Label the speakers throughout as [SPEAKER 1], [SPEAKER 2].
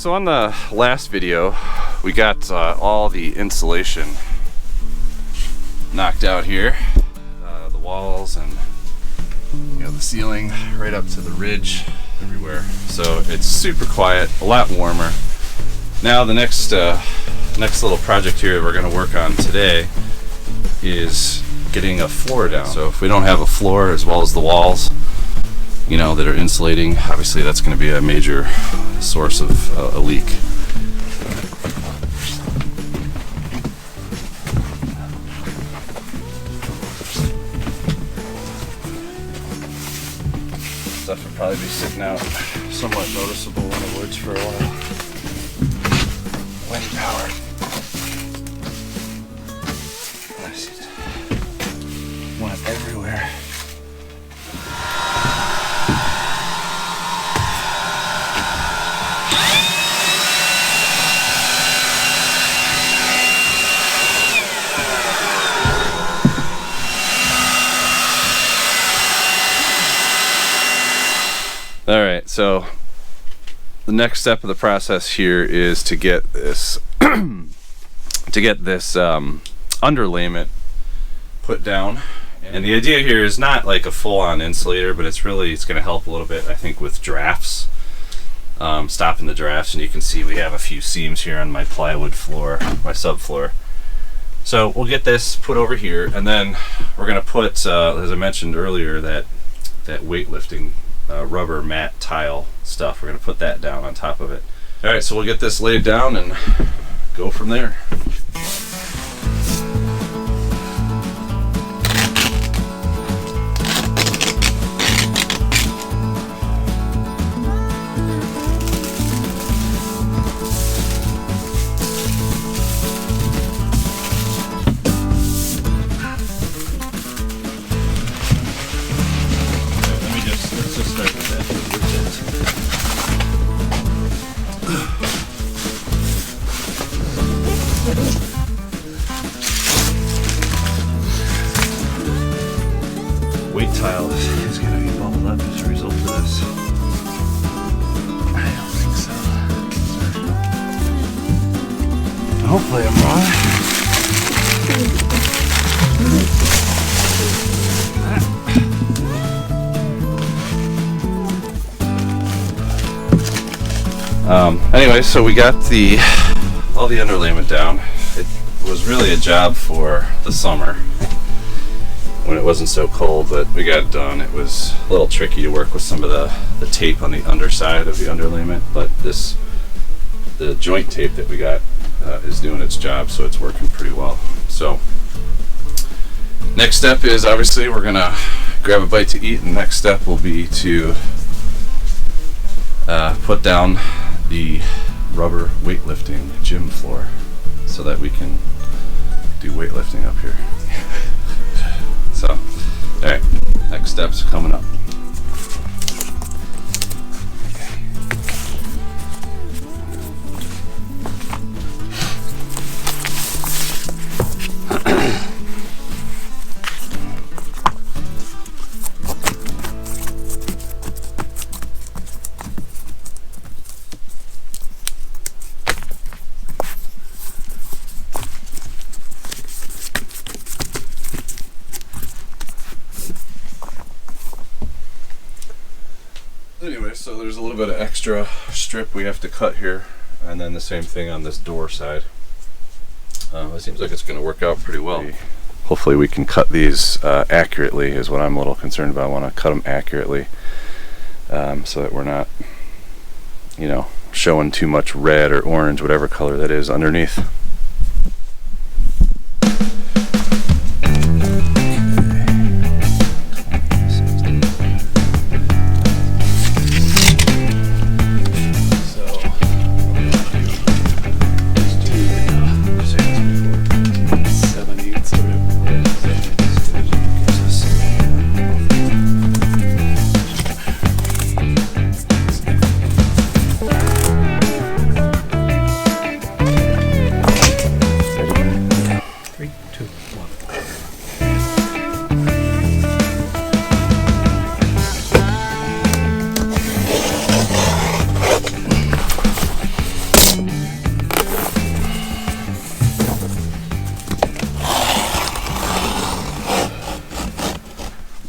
[SPEAKER 1] So on the last video, we got all the insulation knocked out here, the walls and the ceiling right up to the ridge everywhere. So it's super quiet, a lot warmer. Now the next little project here that we're going to work on today is getting a floor down. So if we don't have a floor as well as the walls, that are insulating, obviously that's going to be a major source of a leak. Stuff will probably be sitting out somewhat noticeable in the woods for a while. Wind power. I see it. Want it everywhere. All right, so the next step of the process here is to get this underlayment put down. And the idea here is not like a full-on insulator, but it's going to help a little bit, I think, with drafts, stopping the drafts. And you can see we have a few seams here on my plywood floor, my subfloor. So we'll get this put over here, and then we're going to put, as I mentioned earlier, that weightlifting rubber mat tile stuff. We're going to put that down on top of it. All right, so we'll get this laid down and go from there. Weight tile is going to be bubbled up as a result of this. I don't think so. Hopefully I'm wrong. Anyway, so we got all the underlayment down. It was really a job for the summer when it wasn't so cold, but we got it done. It was a little tricky to work with some of the tape on the underside of the underlayment, but the joint tape that we got is doing its job, so it's working pretty well. So next step is obviously we're gonna grab a bite to eat, and the next step will be to put down the rubber weightlifting gym floor so that we can do weightlifting up here. So, all right, next steps coming up. Anyway, so there's a little bit of extra strip we have to cut here, and then the same thing on this door side. It seems like it's going to work out pretty well. Hopefully we can cut these accurately is what I'm a little concerned about. I want to cut them accurately so that we're not, showing too much red or orange, whatever color that is underneath.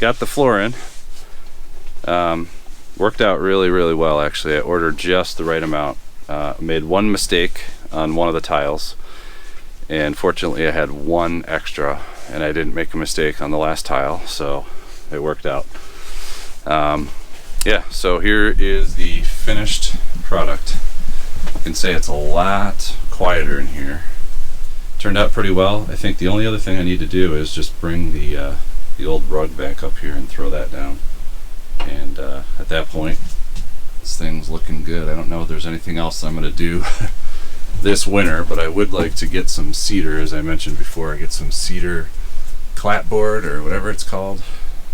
[SPEAKER 1] got the floor in. Worked out really, really well actually. I ordered just the right amount. Made one mistake on one of the tiles, and fortunately I had one extra and I didn't make a mistake on the last tile, so it worked out. Yeah, so here is the finished product. You can say it's a lot quieter in here. Turned out pretty well. I think the only other thing I need to do is just bring the old rug back up here and throw that down. And at that point, this thing's looking good. I don't know if there's anything else I'm going to do this winter, but I would like to get some cedar, as I mentioned before. I get some cedar clapboard or whatever it's called.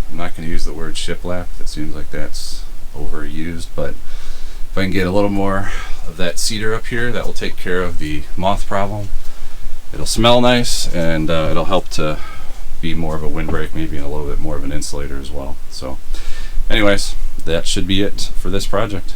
[SPEAKER 1] I'm not going to use the word shiplap. That seems like that's overused, but if I can get a little more of that cedar up here, that will take care of the moth problem. It'll smell nice, and it'll help to be more of a windbreak, maybe, and a little bit more of an insulator as well. So anyways, that should be it for this project.